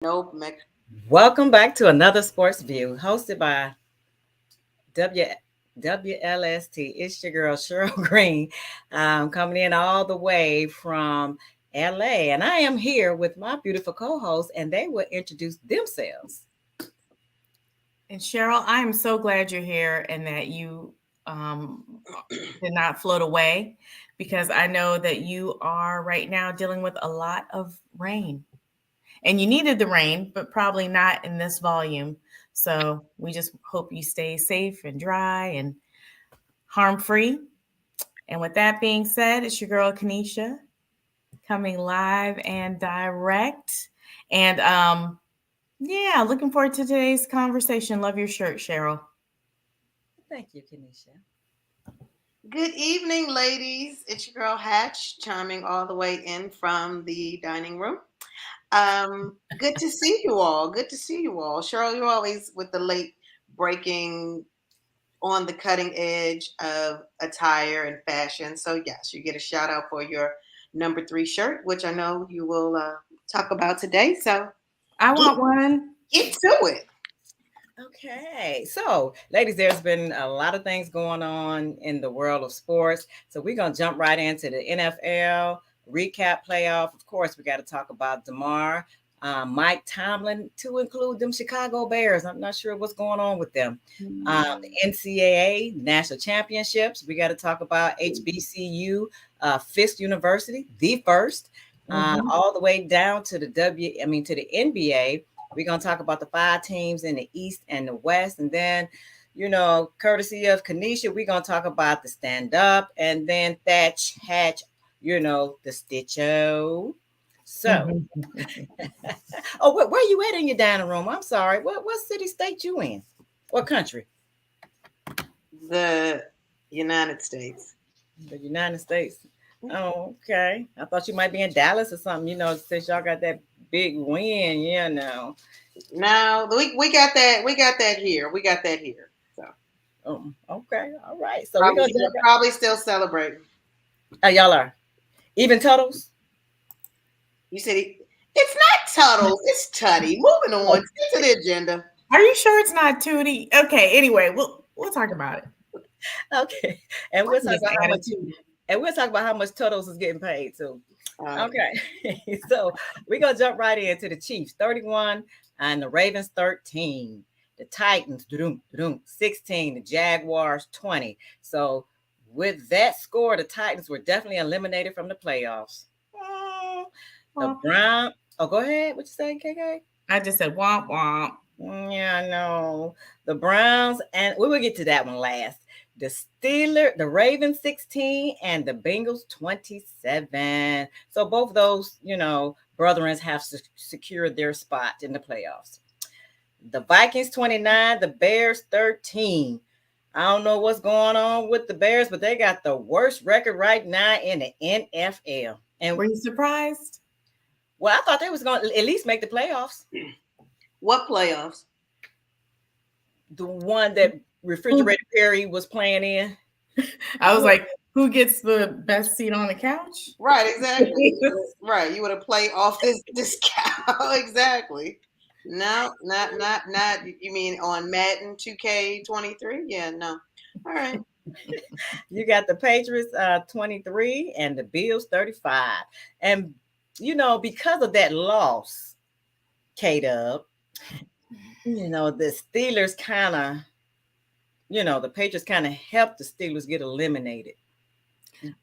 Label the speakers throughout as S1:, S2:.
S1: Nope.
S2: Welcome back to another Sports View, hosted by W WLST. It's your girl Cheryl Green, coming in all the way from LA, and I am here with my beautiful co-hosts, and they will introduce themselves.
S3: And Cheryl, I am so glad you're here and that you um, did not float away because I know that you are right now dealing with a lot of rain. And you needed the rain, but probably not in this volume. So we just hope you stay safe and dry and harm free. And with that being said, it's your girl Kanisha coming live and direct. And yeah, looking forward to today's conversation. Love your shirt, Cheryl.
S2: Thank you, Kenesha.
S1: Good evening, ladies. It's your girl Hatch, chiming all the way in from the dining room. Good to see you all. Good to see you all. Cheryl, you're always with the late breaking on the cutting edge of attire and fashion. So yes, you get a shout out for your number 3 shirt, which I know you will talk about today. So
S3: I
S1: get,
S3: want one.
S1: get to it.
S2: Okay, so ladies, there's been a lot of things going on in the world of sports. So we're gonna jump right into the NFL recap playoff. Of course, we got to talk about DeMar, Mike Tomlin, to include them Chicago Bears. I'm not sure what's going on with them. The NCAA national championships. We got to talk about HBCU, Fisk University, the first, all the way down to to the NBA. We're going to talk about the 5 teams in the East and the West. And then, courtesy of Kanisha, we're going to talk about the stand up and then Thatch Hatch, the Stitcho. So, where you at in your dining room? I'm sorry. What city, state you in? What country?
S1: The United States.
S2: The United States. Oh, okay. I thought you might be in Dallas or something, since y'all got that big win,
S1: No, we got that. We got that here. We got that here. So
S2: Okay, all right. So we're gonna
S1: probably still celebrating.
S2: Y'all are even Tuttles.
S1: You said it's not Tuttles. It's Tutty. Moving on. Get to the agenda.
S3: Are you sure it's not Tootie? Okay. Anyway, we'll talk about it.
S2: Okay, and we'll talk about how much Tuttles is getting paid too. Okay, so we're gonna jump right into the Chiefs 31 and the Ravens 13, the Titans 16, the Jaguars 20. So with that score, the Titans were definitely eliminated from the playoffs. The Brown. Oh, go ahead. What you say, KK?
S3: I just said womp womp.
S2: Yeah, I know. The Browns, and we will get to that one last. The Ravens 16 and the Bengals 27. So both those, brethren have secured their spot in the playoffs. The Vikings 29, the Bears 13. I don't know what's going on with the Bears, but they got the worst record right now in the NFL. And
S3: were you surprised?
S2: Well, I thought they was going to at least make the playoffs.
S1: What playoffs?
S2: The one that Refrigerator Perry was playing in.
S3: I was like, who gets the best seat on the couch?
S1: Right, exactly. Right. You would have played off this cow. Exactly. No, not. You mean on Madden 2K23? Yeah, no. All right.
S2: You got the Patriots 23 and the Bills 35. And, because of that loss, K-Dub, the Steelers kind of, the Patriots kind of helped the Steelers get eliminated.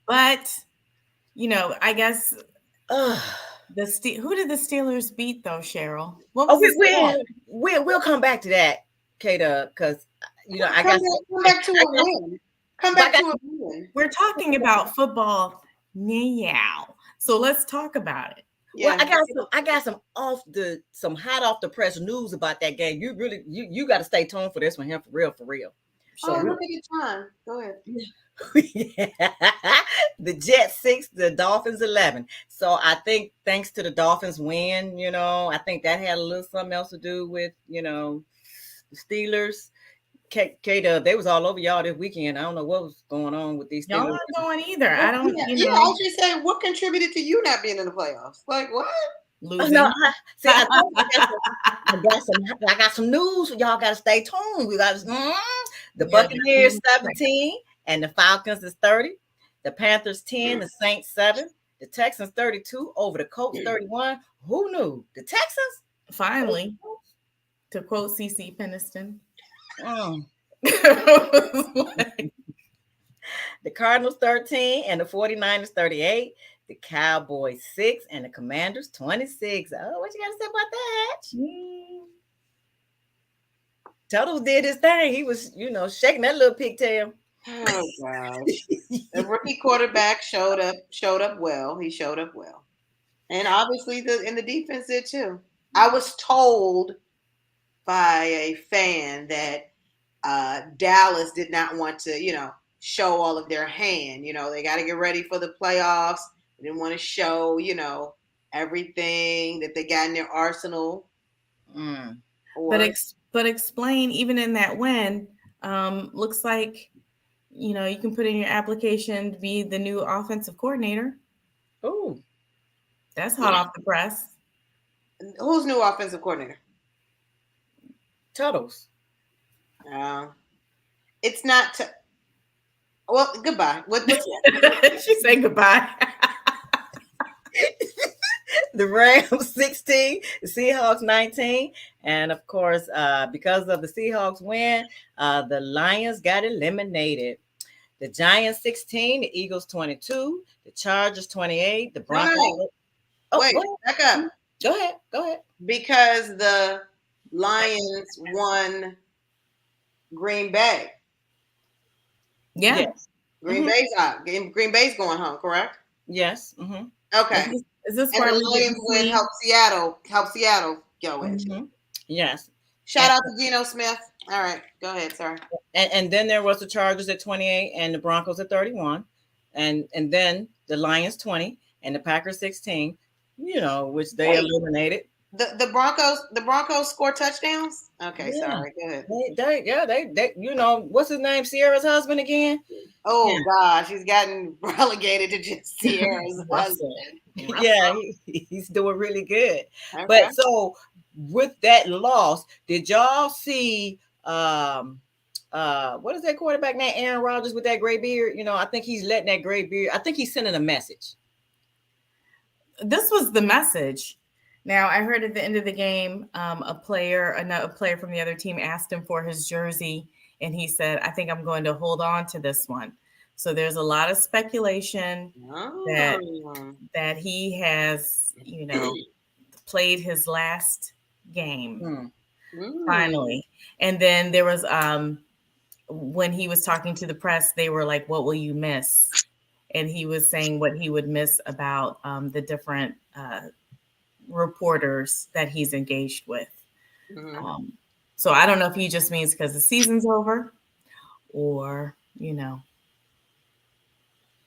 S3: But, I guess who did the Steelers beat though, Cheryl? What was
S2: we'll come back to that, Kata, because I got
S1: come back to a win. Come back to a win.
S3: We're talking about football now, so let's talk about it.
S2: Yeah. Well, I got some hot off the press news about that game. You really you got to stay tuned for this one here, for real.
S1: So look at your time. Go ahead.
S2: The Jets 6, the Dolphins 11. So I think thanks to the Dolphins win, I think that had a little something else to do with, the Steelers. Kata, they was all over y'all this weekend. I don't know what was going on with these Steelers.
S3: Y'all not going either. I don't.
S1: Yeah, I was just saying, what contributed to you not being in the playoffs? Like what?
S2: Oh, no,
S3: losing.
S2: see, I got some news. Y'all got to stay tuned. We got the
S3: Yeah, the
S2: Buccaneers
S3: Queen.
S2: 17 and the Falcons is 30. The Panthers 10, the Saints 7, the Texans 32 over the Colts 31. Who knew? The Texans?
S3: Finally, to quote CC Peniston.
S2: Mm.
S3: Like,
S2: The Cardinals 13 and the 49ers 38. The Cowboys 6 and the Commanders 26. Oh, what you got to say about that, Hatch? Toto did his thing. He was, shaking that little pigtail.
S1: Oh gosh. The rookie quarterback showed up well. He showed up well. And obviously the defense did too. I was told by a fan that Dallas did not want to, show all of their hand. They got to get ready for the playoffs. They didn't want to show, everything that they got in their arsenal.
S2: Mm.
S3: but explain, even in that win, looks like, you can put in your application to be the new offensive coordinator.
S2: Oh,
S3: That's hot off the press.
S1: Who's new offensive coordinator?
S2: Tuttles.
S1: It's not. Well, goodbye. What's that?
S3: She said goodbye.
S2: The Rams 16, the Seahawks 19. And of course, because of the Seahawks win, the Lions got eliminated. The Giants 16, the Eagles 22, the Chargers 28, the Broncos.
S1: No. Wait, back up.
S2: Go ahead.
S1: Because the Lions won Green Bay.
S3: Yeah.
S2: Yes.
S1: Green Bay's out. Green Bay's going home, correct?
S2: Yes. Mm-hmm.
S3: Okay. Is this
S1: and
S3: where
S1: the Lions win help Seattle go into?
S2: Mm-hmm. Yes.
S1: Shout out to Geno Smith. All right, go ahead, sorry.
S2: And then there was the Chargers at 28 and the Broncos at 31. And then the Lions 20 and the Packers 16, which they eliminated.
S1: The Broncos score touchdowns? Okay, sorry. Go ahead.
S2: They what's his name? Sierra's husband again?
S1: Oh gosh, he's gotten relegated to just Sierra's husband.
S2: Yeah, he's doing really good. Okay. But so with that loss, did y'all see what is that quarterback name? Aaron Rodgers with that gray beard? I think he's letting that gray beard. I think he's sending a message.
S3: This was the message. Now, I heard at the end of the game, a player from the other team asked him for his jersey, and he said, "I think I'm going to hold on to this one." So there's a lot of speculation that he has, played his last game finally. And then there was when he was talking to the press, they were like, "What will you miss?" And he was saying what he would miss about the different reporters that he's engaged with. So I don't know if he just means because the season's over or,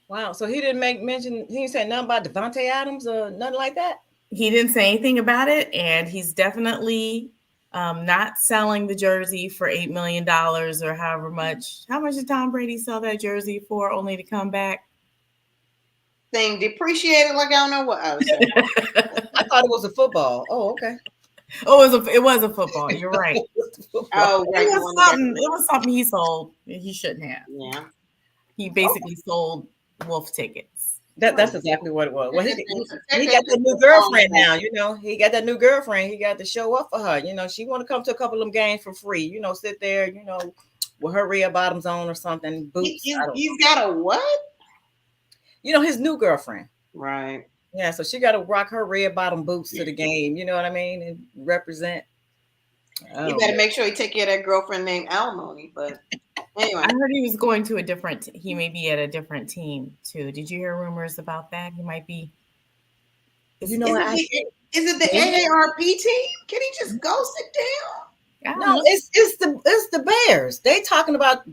S2: Wow. So he didn't he didn't say nothing about Devontae Adams or nothing like that?
S3: He didn't say anything about it. And he's definitely not selling the jersey for $8 million or however much. How much did Tom Brady sell that jersey for only to come back?
S1: Thing depreciated like I don't know what I was saying.
S2: I thought it was a football. Oh, okay.
S3: Oh, it was a football. You're right.
S1: Oh, right.
S3: It was something he sold. He shouldn't have.
S1: Yeah.
S3: He basically sold wolf tickets.
S2: That's exactly what it was. Well, he got that new girlfriend now. He got that new girlfriend. He got to show up for her. She want to come to a couple of them games for free. Sit there. With her rear bottoms on or something. Boots.
S1: He's got a what?
S2: His new girlfriend.
S1: Right.
S2: Yeah, so she got to rock her red bottom boots to the game. You know what I mean? And represent.
S1: You better make sure you take care of that girlfriend named Alimony. But anyway,
S3: I heard he was going to he may be at a different team too. Did you hear rumors about that? He might be.
S1: Is it the AARP team? Can he just go sit down?
S2: No, it's the Bears. They talking about.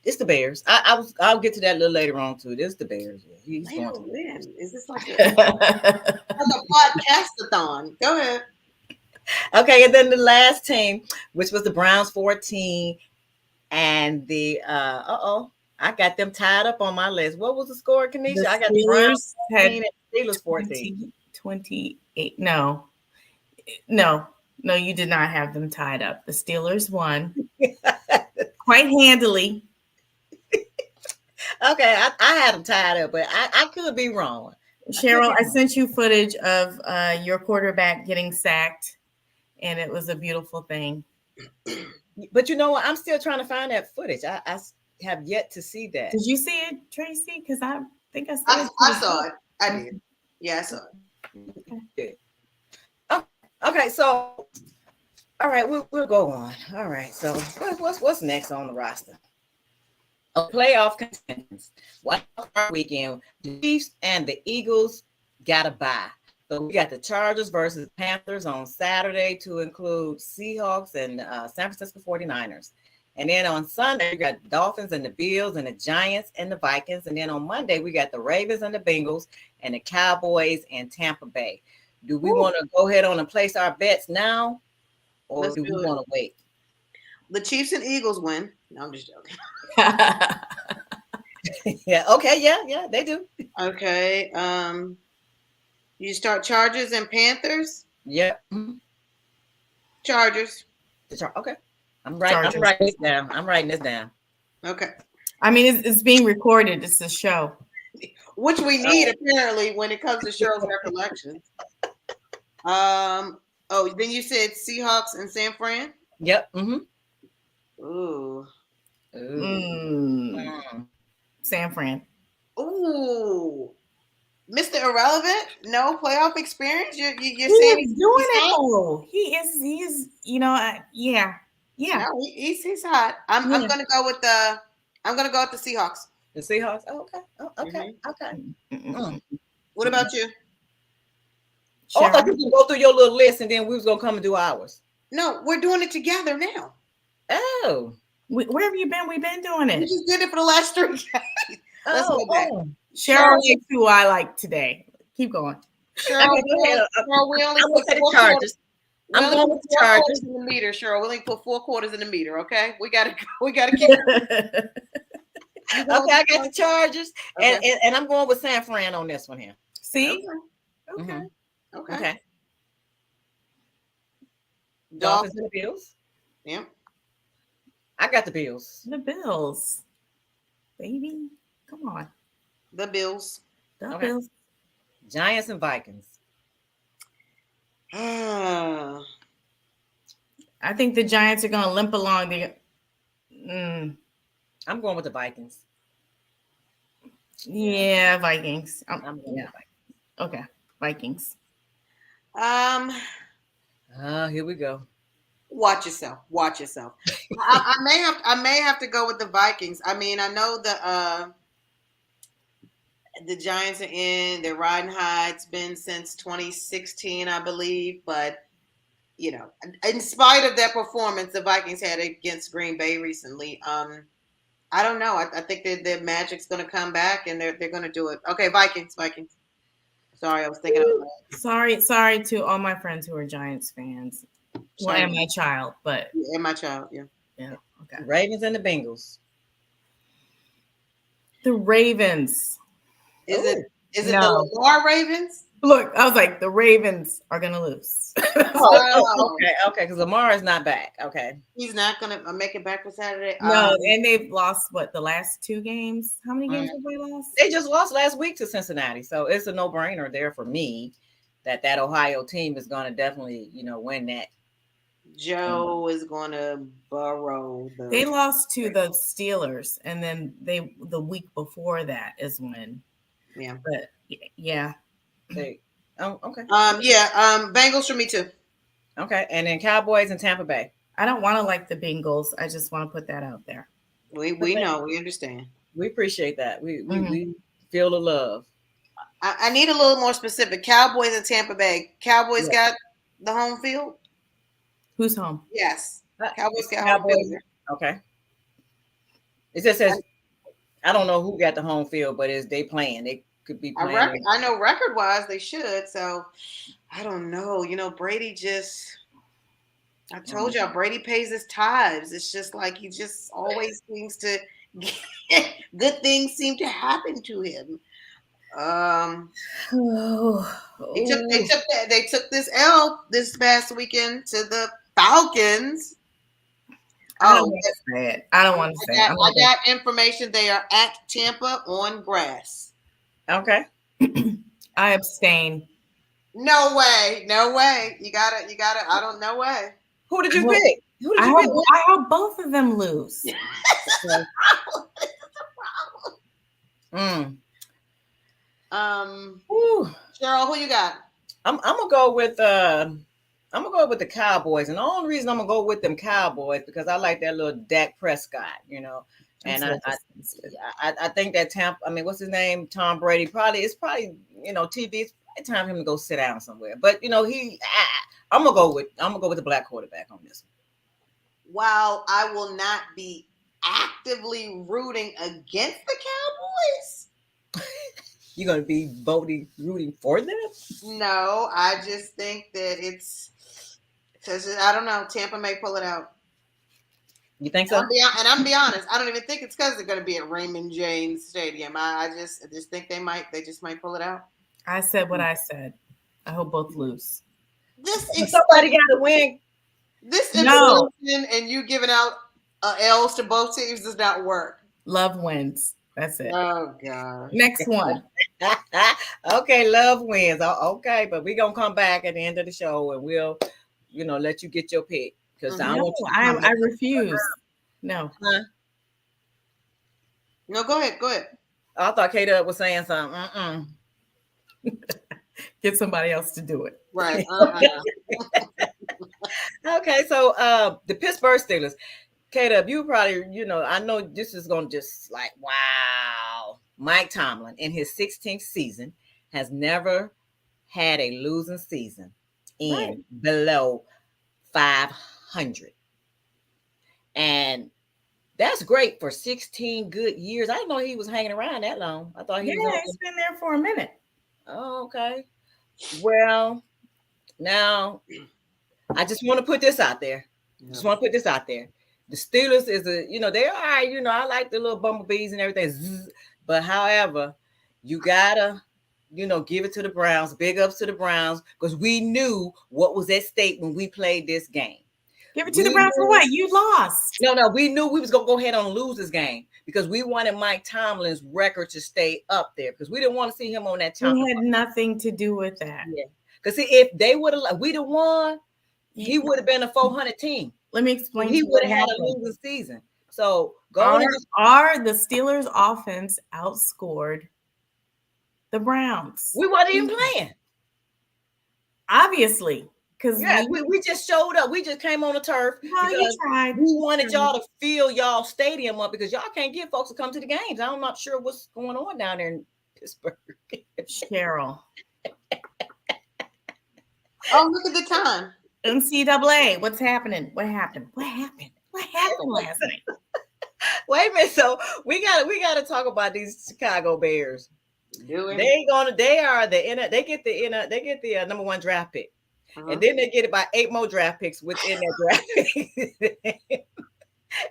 S2: It's the Bears. I'll get to that a little later on too. It's the Bears. He's going to
S1: win. Is this like a podcast-a-thon? Go ahead.
S2: Okay, and then the last team, which was the Browns 14, and the I got them tied up on my list. What was the score, Kanisha? I got the Browns 14 and Steelers 14.
S3: 28. No, no, no, you did not have them tied up. The Steelers won quite handily.
S2: Okay, I had them tied up, but I could be wrong. I could
S3: Cheryl,
S2: be
S3: I
S2: wrong.
S3: sent you footage of your quarterback getting sacked, and it was a beautiful thing.
S2: But you know what? I'm still trying to find that footage. I have yet to see that.
S3: Did you see it, Tracy? Because I think I sent
S1: I,
S3: it to
S1: I
S3: the
S1: saw
S3: group.
S1: it. I
S3: Okay.
S1: did. Yeah, I saw it.
S2: Okay. Okay, so all right, we'll go on. All right, so what's next on the roster? Playoff contenders. Wild card weekend. The Chiefs and the Eagles got a bye. So we got the Chargers versus Panthers on Saturday to include Seahawks and San Francisco 49ers. And then on Sunday, we got the Dolphins and the Bills and the Giants and the Vikings. And then on Monday, we got the Ravens and the Bengals and the Cowboys and Tampa Bay. Do we want to go ahead on and place our bets now, or
S1: Let's
S2: do we
S1: do it.
S2: want to wait?
S1: The Chiefs and Eagles win. No, I'm just joking.
S2: Yeah. Okay. Yeah. They do.
S1: Okay. You start Chargers and Panthers.
S2: Yeah.
S1: Chargers.
S2: Okay. I'm writing this down. I'm writing this down.
S1: Okay.
S3: I mean, it's being recorded. It's a show.
S1: Which we need apparently when it comes to Cheryl's recollections. Oh, then you said Seahawks and San Fran.
S2: Yep.
S1: Ooh.
S3: San Fran.
S1: Ooh. Mr. Irrelevant, no playoff experience. You're
S3: He
S1: saying
S3: is doing it though. He is. You know, yeah.
S1: No, he's hot. I'm gonna go with the Seahawks.
S2: The Seahawks. Oh, okay. Oh, okay. Okay.
S1: What about you?
S2: Oh, I thought you could go through your little list and then we was gonna come and do ours.
S1: No, we're doing it together now.
S2: Oh.
S3: Where have you been? We've been doing it.
S1: We just did it for the last 3 days. Let's go back.
S3: Cheryl likes who I like today. Keep going.
S1: Cheryl, we only put
S2: the Chargers. I'm going with the Chargers
S1: in the meter, Cheryl. We only put 4 quarters in the meter. Okay, we gotta keep.
S2: Okay, I got the Chargers, okay. and I'm going with San Fran on this one here.
S3: See?
S1: Okay.
S2: Dolphins and the Bills.
S1: Yeah.
S2: I got the Bills.
S3: The Bills. Baby. Come on.
S1: The Bills.
S3: The Bills.
S2: Giants and Vikings.
S3: I think the Giants are going to limp along.
S2: I'm going with the Vikings.
S3: Yeah, Vikings.
S2: I'm going with Vikings.
S3: Okay, Vikings.
S2: Here we go.
S1: Watch yourself. I may have to go with the Vikings. I mean, I know the Giants are they're riding high. It's been since 2016, I believe. But, you know, in spite of their performance the Vikings had against Green Bay recently, I don't know. I think that their magic's going to come back and they're going to do it. Okay, Vikings. Sorry, I was thinking of that.
S3: Sorry to all my friends who are Giants fans. Well, and my child, but
S1: and my child, yeah.
S3: Okay.
S2: Ravens and the Bengals.
S3: The Ravens.
S1: Is it the Lamar Ravens?
S3: Look, I was like, the Ravens are gonna lose.
S2: Okay, because Lamar is not back. Okay,
S1: he's not gonna make it back for Saturday.
S3: No, and they've lost the last 2 games. How many games have they lost?
S2: They just lost last week to Cincinnati, so it's a no-brainer there for me that Ohio team is going to definitely, win that.
S1: Joe is going to borrow.
S3: They lost to the Steelers, and then the week before that is when.
S1: Yeah,
S3: but yeah.
S2: Okay.
S1: Bengals for me too.
S2: Okay, and then Cowboys and Tampa Bay.
S3: I don't want to like the Bengals. I just want to put that out there.
S1: We know, we understand.
S2: We appreciate that. We feel the love.
S1: I need a little more specific. Cowboys and Tampa Bay. Cowboys got the home field.
S3: Who's home?
S1: Yes, Cowboys got home field.
S2: Okay. It just says I don't know who got the home field, but they playing. They could be playing.
S1: I know record-wise they should. So I don't know. Brady I told y'all Brady pays his tithes. It's just like he just always seems to good things seem to happen to him. Um,
S2: Oh,
S1: they took they
S2: oh.
S1: took that they took this L this past weekend to the Falcons.
S3: I don't
S1: Oh,
S3: want to say it. I don't want to say it. I'm
S1: I
S3: not
S1: got information. They are at Tampa on grass.
S2: Okay.
S3: gonna, I abstain.
S1: No way, no way. You gotta. I don't know way.
S2: Who did
S3: I
S2: you
S3: hope,
S2: pick? Who did you pick?
S3: I hope both of them lose.
S2: Okay. Mm.
S1: um,
S2: Whew.
S1: Cheryl, who you got?
S2: I'm gonna go with I'm gonna go with the Cowboys, and the only reason I'm gonna go with them Cowboys because I like that little Dak Prescott,
S3: I'm
S2: and
S3: so disgusted.
S2: I think that Tampa. I mean, what's his name? Tom Brady. It's probably TV. It's probably time for him to go sit down somewhere. But I'm gonna go with the black quarterback on this
S1: While I will not be actively rooting against the Cowboys,
S2: one. You're gonna be rooting for them.
S1: no, I just think that it's because I don't know. Tampa may pull it out.
S2: You think so?
S1: I'm be honest. I don't even think it's because they're going to be at Raymond James Stadium. I just think they might. They just might pull it out.
S3: I said what I said. I hope both lose.
S2: Somebody got to win.
S1: This
S3: No.
S1: information and you giving out L's to both teams does not work.
S3: Love wins. That's it.
S1: Oh God.
S3: Next one.
S2: Okay, love wins. Okay, but we're gonna come back at the end of the show and we'll, let you get your pick because I don't
S3: No,
S2: want you to come
S3: I refuse. No.
S2: Huh?
S1: No, go ahead. Go ahead.
S2: I thought Kate was saying something.
S3: Get somebody else to do it.
S1: Right.
S2: Okay, so the Pittsburgh Steelers. Kate, you probably, I know this is gonna just like wow. Mike Tomlin in his 16th season has never had a losing season in below 500. And that's great for 16 good years. I didn't know he was hanging around that long. I thought he was
S3: he's been there for a minute.
S2: Oh, okay. Well, now I just want to put this out there. The Steelers is they are all right, I like the little bumblebees and everything. But however, you gotta, give it to the Browns, big ups to the Browns, because we knew what was at stake when we played this game.
S3: Give it to the Browns for what? You lost.
S2: No, we knew we was gonna go ahead and lose this game because we wanted Mike Tomlin's record to stay up there because we didn't want to see him on that top.
S3: He had nothing to do with that.
S2: Yeah, because see, if they would have, we'd have won, he would have been a 400 team.
S3: Let me explain.
S2: He would have had a losing season. So
S3: are the Steelers' offense outscored the Browns?
S2: We weren't even playing.
S3: Obviously. Because
S2: we just showed up. We just came on the turf.
S3: Well, you tried.
S2: We wanted y'all to fill y'all stadium up because y'all can't get folks to come to the games. I'm not sure what's going on down there in Pittsburgh.
S3: Cheryl.
S1: Oh, look at the time.
S3: NCAA. What's happening? What happened? What happened last night?
S2: Wait a minute. So we gotta talk about these Chicago Bears. They get the number one draft pick. And then they get about 8 more draft picks within that draft.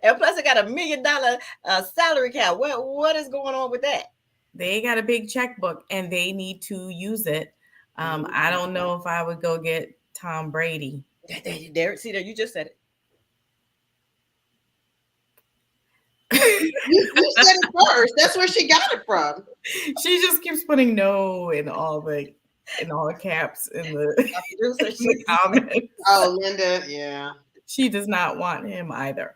S2: And plus, they got $1 million salary cap. What is going on with that?
S3: They got a big checkbook and they need to use it. I don't know if I would go get Tom Brady.
S2: There, you just said it.
S1: You said it first. That's where she got it from.
S3: She just keeps putting no in all the caps in the comments.
S1: Oh, Linda, yeah.
S3: She does not want him either.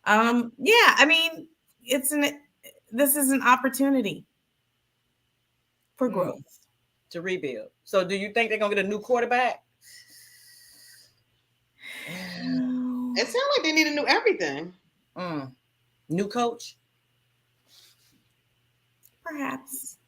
S3: Yeah, I mean, this is an opportunity for growth.
S2: To rebuild. So do you think they're gonna get a new quarterback?
S1: It sounds like they need a new everything.
S2: New coach?
S3: Perhaps.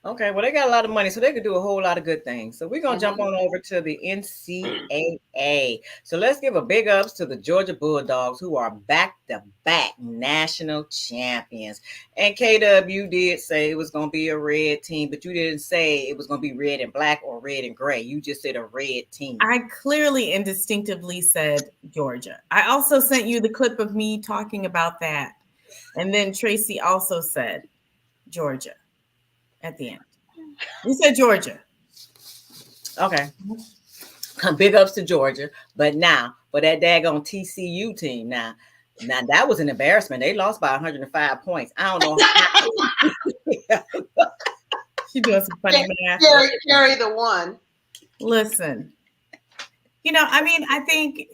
S2: Okay, well, they got a lot of money, so they could do a whole lot of good things. So we're going to jump on over to the NCAA. So let's give a big ups to the Georgia Bulldogs, who are back-to-back national champions. And KW did say it was going to be a red team, but you didn't say it was going to be red and black or red and gray. You just said a red team.
S3: I clearly and distinctively said Georgia. I also sent you the clip of me talking about that. And then Tracy also said Georgia. at the end. We said Georgia.
S2: Okay. Big ups to Georgia. But now, for that daggone TCU team, now that was an embarrassment. They lost by 105 points. I don't know how.
S3: She doing some funny math.
S1: Carry the one.
S3: Listen, I mean, I think,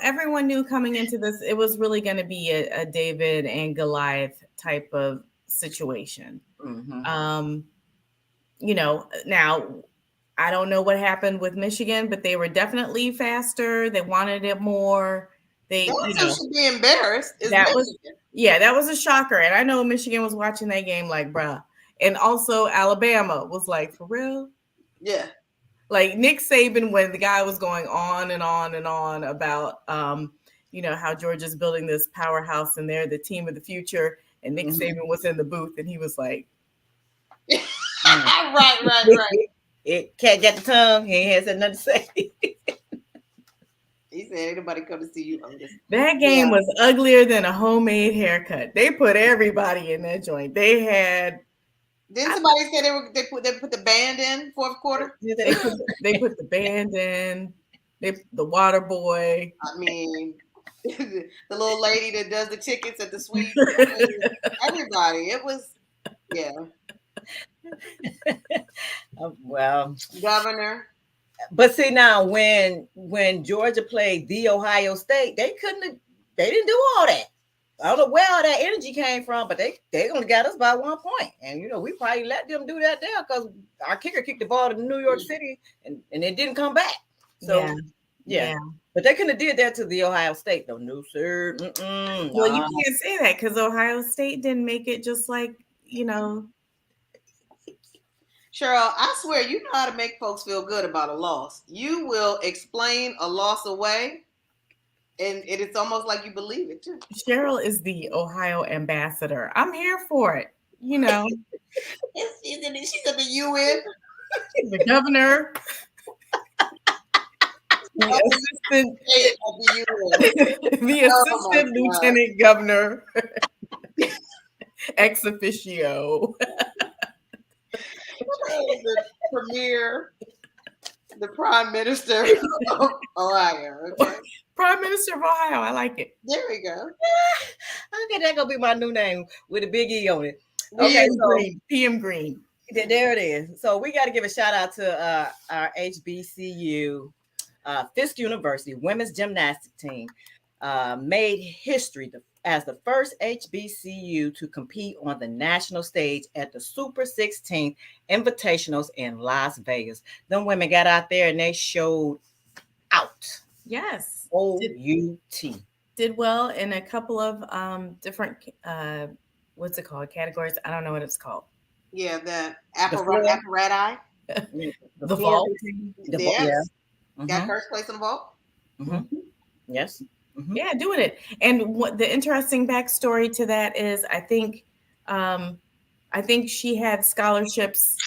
S3: everyone knew coming into this, it was really going to be a David and Goliath type of situation.
S2: Mm-hmm.
S3: Now I don't know what happened with Michigan, but they were definitely faster. They wanted it more. They,
S1: should be embarrassed.
S3: That was a shocker. And I know Michigan was watching that game like, bruh. And also Alabama was like, for real?
S1: Yeah.
S3: Like Nick Saban, when the guy was going on and on and on about, how Georgia's building this powerhouse and they're the team of the future. And Nick Saban was in the booth and he was like,
S1: right.
S2: It can't get the tongue. He ain't said nothing to say.
S1: He said, "Ain't nobody come to see you, Otis."
S3: That game was uglier than a homemade haircut. They put everybody in that joint. They had.
S1: Didn't somebody say they put the band in fourth quarter?
S3: They put the band in. The water boy.
S1: I mean, the little lady that does the tickets at the suite. Everybody. It was, yeah.
S2: Well,
S1: governor.
S2: But see now, when Georgia played the Ohio State, they didn't do all that. I don't know where all that energy came from, but they only got us by 1 point, and we probably let them do that there because our kicker kicked the ball to New York City, and it didn't come back. So yeah. But they couldn't have did that to the Ohio State though. No sir.
S3: Well, you can't say that because Ohio State didn't make it. Just like
S1: Cheryl, I swear you know how to make folks feel good about a loss. You will explain a loss away, and it's almost like you believe it too.
S3: Cheryl is the Ohio ambassador. I'm here for it.
S1: She's at the UN.
S3: The governor. The assistant lieutenant governor. Ex officio.
S1: The premier, the prime minister of Ohio. Okay.
S3: Prime Minister of Ohio. I like it.
S1: There we go.
S2: Okay, that's gonna be my new name with a big E on it.
S3: Okay, PM Green.
S2: There it is. So we got to give a shout out to our HBCU, Fisk University women's gymnastics team. Made history as the first HBCU to compete on the national stage at the Super 16 Invitationals in Las Vegas. Them women got out there and they showed out.
S3: Yes.
S2: OUT.
S3: Did well in a couple of different, what's it called? Categories. I don't know what it's called.
S1: Yeah, the apparati.
S3: The vault.
S1: Yes. Got first place in the vault.
S2: Mm-hmm. Yes.
S3: Mm-hmm. Yeah, doing it. And what the interesting backstory to that is, I think she had scholarships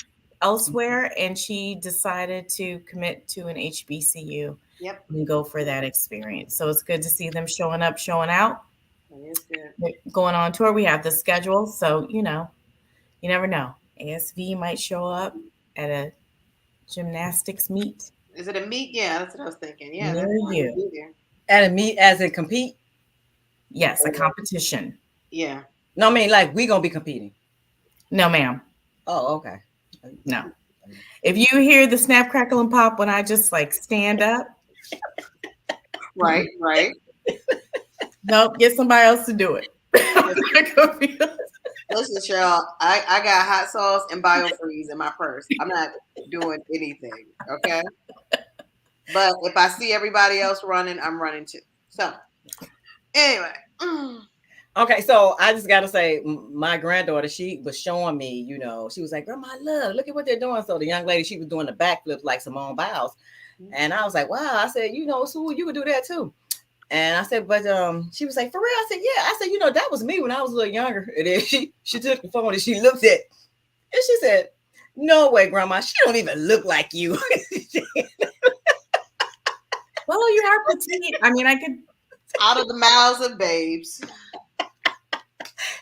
S3: elsewhere, and she decided to commit to an HBCU.
S1: Yep.
S3: And go for that experience. So it's good to see them showing up, showing out.
S1: It is good.
S3: Going on tour. We have the schedule, so you never know. ASV might show up at a gymnastics meet.
S1: Is it a meet? Yeah, that's what I was thinking. Yeah,
S3: near you.
S2: At a meet as in compete?
S3: Yes, a competition.
S1: Yeah.
S2: No, I mean like we gonna be competing.
S3: No, ma'am.
S2: Oh, okay.
S3: No. If you hear the snap, crackle, and pop when I just like stand up.
S1: Right.
S3: Nope, get somebody else to do it.
S1: Listen, Cheryl, I got hot sauce and biofreeze in my purse. I'm not doing anything, okay? But if I see everybody else running, I'm running too. So, anyway.
S2: Okay, so I just got to say, my granddaughter, she was showing me, she was like, Grandma, look at what they're doing. So the young lady, she was doing the backflips like Simone Biles. And I was like, wow. I said, Sue, you could do that too. And I said, but she was like, for real? I said, yeah. I said, that was me when I was a little younger. And then she took the phone and she looked at it. And she said, no way, Grandma. She don't even look like you.
S3: Well, you are petite. I mean, I could.
S1: Out of the mouths of babes.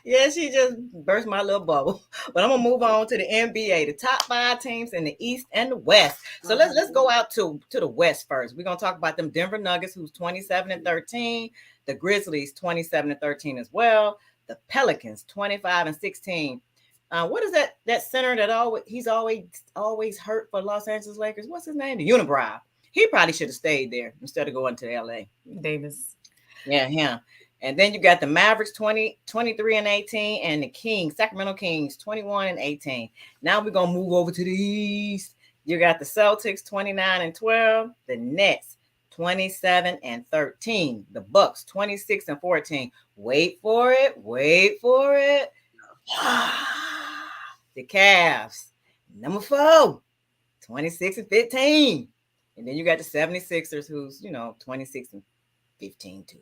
S2: Yeah, she just burst my little bubble. But I'm gonna move on to the NBA, the top 5 teams in the East and the West. So let's go out to the West first. We're gonna talk about them Denver Nuggets, who's 27-13, the Grizzlies 27-13 as well, the Pelicans 25-16. What is that center that he's always hurt for Los Angeles Lakers? What's his name? The Unibrow. He probably should have stayed there instead of going to LA.
S3: Davis.
S2: Yeah, him. And then you got the Mavericks 23-18, and the Kings, Sacramento Kings 21-18. Now we're gonna move over to the East. You got the Celtics 29-12, the Nets 27-13, the Bucks 26-14. Wait for it, wait for it. The Cavs, number 4, 26-15. And then you got the 76ers, who's 26-15 too.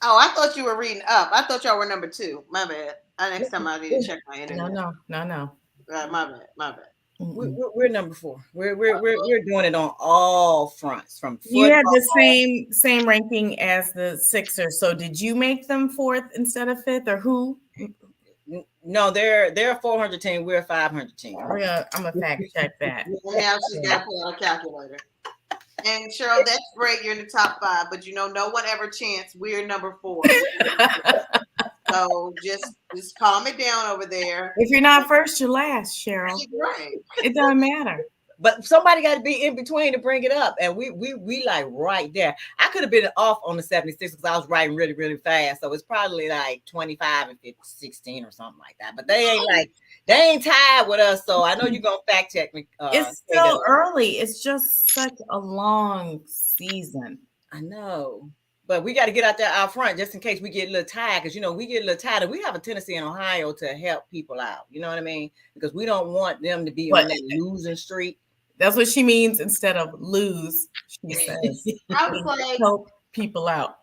S1: Oh, I thought you were reading up. I thought y'all were number 2. My bad. Next time I need to check my internet.
S3: No.
S1: My bad.
S2: We're number 4. We're doing it on all fronts, from football.
S3: You had the same ranking as the Sixers. So did you make them 4th instead of 5th, or who?
S2: No, they're a 400 team. We're a 500 team.
S3: I'm gonna fact check that.
S1: Now she's got to pull out a calculator. And Cheryl, that's great. You're in the top 5, but no one ever chants we're number 4. So just calm it down over there.
S3: If you're not first, you're last, Cheryl.
S1: Right.
S3: It doesn't matter.
S2: But somebody got to be in between to bring it up, and we like right there. I could have been off on the 76 because I was writing really, really fast, so it's probably like 25-16 or something like that. But they ain't tied with us, so I know you're gonna fact check me.
S3: It's still early. It's just such a long season.
S2: I know, but we got to get out front just in case we get a little tired, because we get a little tired, and we have a tendency in Ohio to help people out. You know what I mean? Because we don't want them to be on that losing streak.
S3: That's what she means instead of lose. She says,
S1: I was like,
S3: help people out.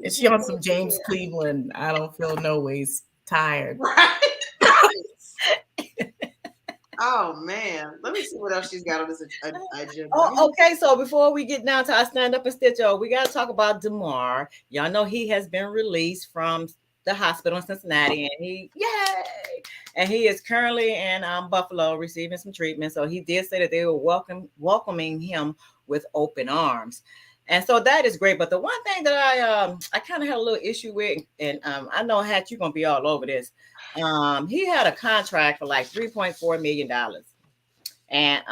S3: Is she on some James Cleveland? I don't feel no ways tired.
S1: Right. Oh man, let me see what else she's got on this agenda.
S2: Oh, okay. So before we get down to our stand up and stitch, we got to talk about DeMar. Y'all know he has been released from the hospital in Cincinnati, and he is currently in Buffalo receiving some treatment. So he did say that they were welcoming him with open arms, and so that is great. But the one thing that I kind of had a little issue with, and I know Hatch, you're gonna be all over this. He had a contract for like $3.4 million, and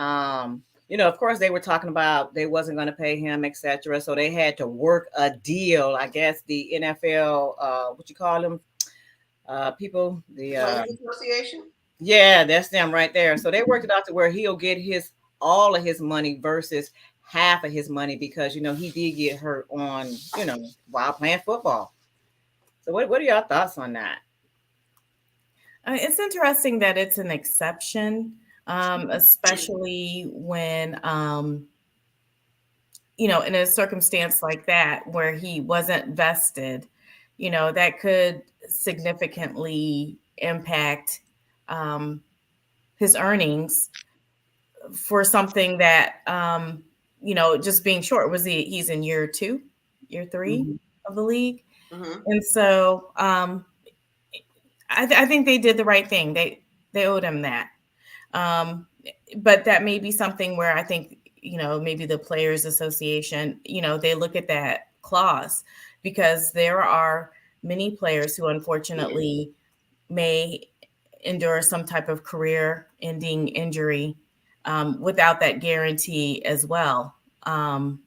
S2: of course they were talking about they wasn't going to pay him, etc. So they had to work a deal. I guess the NFL, what you call them, people, the
S1: association.
S2: Yeah, that's them right there. So they worked it out to where he'll get all of his money versus half of his money, because he did get hurt on while playing football. So what are your thoughts on that?
S3: It's interesting that it's an exception, especially when, in a circumstance like that where he wasn't vested, that could significantly impact his earnings for something that, just being short. He's in year 3 of the league. Mm-hmm. And so, I think they did the right thing. They owed him that. But that may be something where I think, maybe the Players Association, they look at that clause, because there are many players who unfortunately may endure some type of career-ending injury without that guarantee as well. So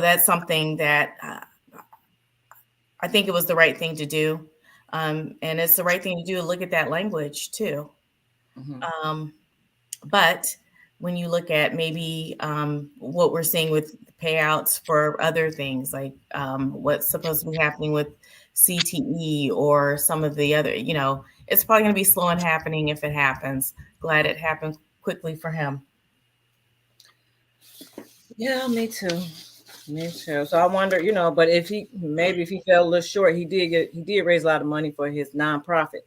S3: that's something that I think it was the right thing to do. And it's the right thing to do to look at that language too. Mm-hmm. But when you look at maybe what we're seeing with payouts for other things, like what's supposed to be happening with CTE or some of the other, it's probably going to be slow in happening if it happens. Glad it happened quickly for him.
S2: Yeah, me too. So I wonder, but if he fell a little short, he did raise a lot of money for his nonprofit.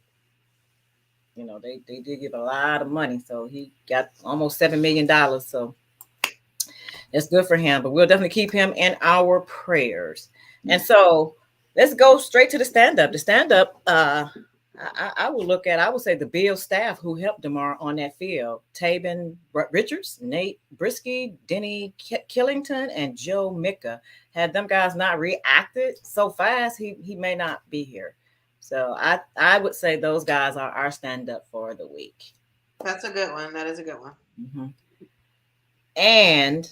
S2: They did give a lot of money, so he got almost $7 million. So that's good for him. But we'll definitely keep him in our prayers. And so let's go straight to the stand up. The stand up I would look at, I would say the Bill staff who helped DeMar on that field: Taven Richards, Nate Brisky, Denny Killington, and Joe Mika. Had them guys not reacted so fast, he may not be here. So I would say those guys are our stand up for the week.
S1: That's a good one. That is a good one.
S2: Mm-hmm. And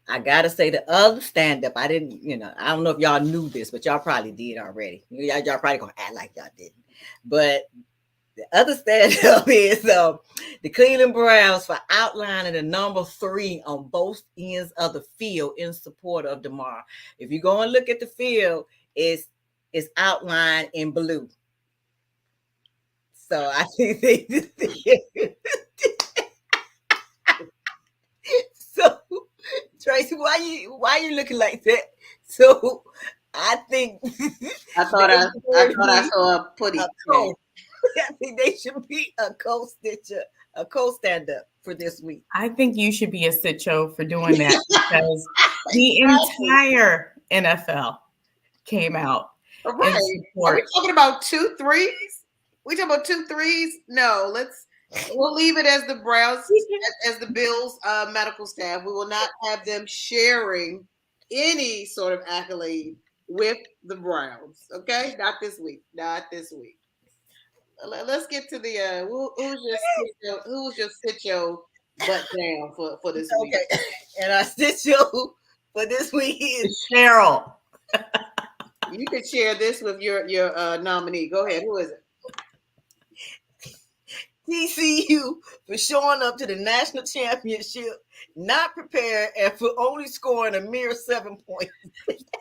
S2: I gotta say the other stand up, I didn't, I don't know if y'all knew this, but y'all probably did already. Y'all probably gonna act like y'all didn't. But the other stand up is the Cleveland Browns for outlining the number 3 on both ends of the field in support of DeMar. If you go and look at the field, it's outlined in blue. So I think so. Tracy, why you looking like that? So I think
S1: I thought I saw a putty.
S2: I think they should be a co-stitcher, a co-stand-up for this week.
S3: I think you should be a sitcho for doing that because the entire NFL came out.
S1: Right. Are we talking about 2 threes? We talking about 2 threes? No, we'll leave it as the Browns, as the Bills medical staff. We will not have them sharing any sort of accolade with the Browns. Okay, not this week. Not this week. Let's get to the who's your sitcho butt down for this week.
S2: Okay, and our sitcho for this week is
S3: Cheryl.
S1: You can share this with your nominee. Go ahead. Who is it?
S2: TCU for showing up to the national championship not prepared and for only scoring a mere 7 points.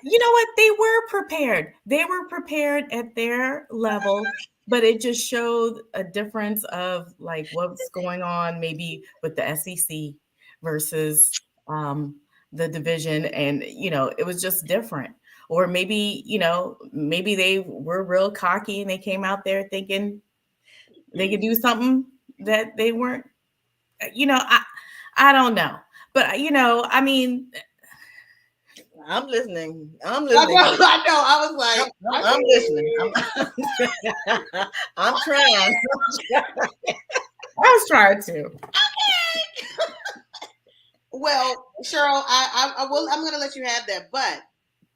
S3: You know what? They were prepared. They were prepared at their level, but it just showed a difference of like what's going on maybe with the SEC versus the division. And, it was just different. Or maybe, maybe they were real cocky and they came out there thinking they could do something that they weren't, I don't know. But, I mean,
S2: I'm listening. I'm listening.
S1: I know. I was like,
S2: I'm listening. I'm trying.
S3: I was trying to.
S1: Okay. Well, Cheryl, I will. I'm going to let you have that. But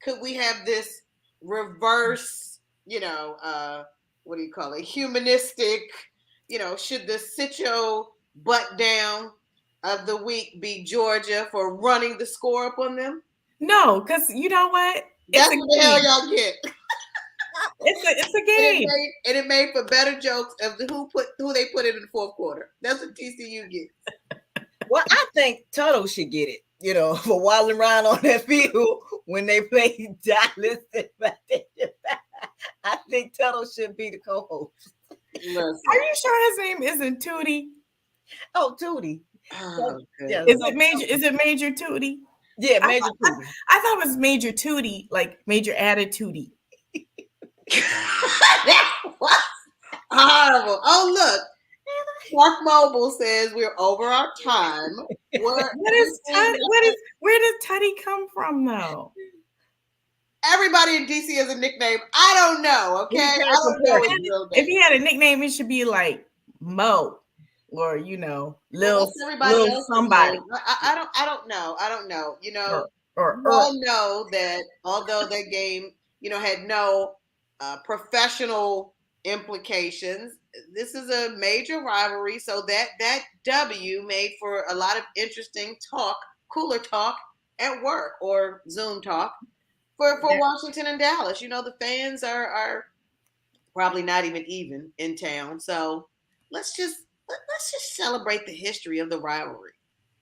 S1: could we have this reverse? What do you call it? Humanistic. Should the sitcho butt down of the week be Georgia for running the score up on them?
S3: No, because you know what?
S1: That's what the hell y'all get.
S3: It's a game.
S1: And it made for better jokes of who they put in the fourth quarter. That's what TCU gets.
S2: Well, I think Tuttle should get it, for waddling around on that field when they play Dallas. I think Tuttle should be the co-host.
S1: Listen.
S3: Are you sure his name isn't Tootie?
S2: Oh, Tootie.
S1: Oh,
S3: yeah, is it Major Tootie?
S2: Yeah, Major Tootie.
S3: I thought it was Major Tootie, like Major Attitudey.
S1: That was horrible. Oh, look. Mark Mobile says we're over our time.
S3: Where does Tutty come from, though?
S1: Everybody in DC has a nickname. I don't know. Okay, I don't know.
S3: If he had a nickname, it should be like Mo, or Lil somebody.
S1: I don't know. I don't know. We all know that although that game, had no professional implications, this is a major rivalry. So that W made for a lot of interesting talk, cooler talk at work or Zoom talk for Washington and Dallas. The fans are probably not even in town. So let's just celebrate the history of the rivalry.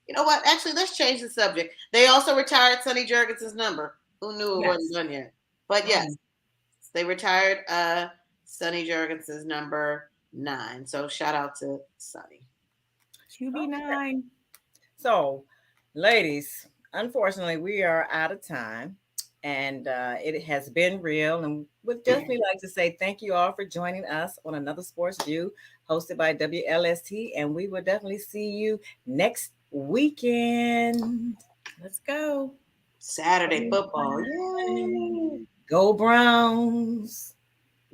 S1: You know what? Actually, let's change the subject. They also retired Sonny Jurgensen's number. Who knew it wasn't done yet? But yes, they retired Sonny Jurgensen's number 9. So shout out to Sonny.
S3: QB9.
S2: So, ladies, unfortunately, we are out of time. And it has been real. And would definitely like to say thank you all for joining us on another Sports View hosted by WLST. And we will definitely see you next weekend.
S3: Let's go.
S1: Saturday football. Yay.
S2: Go Browns.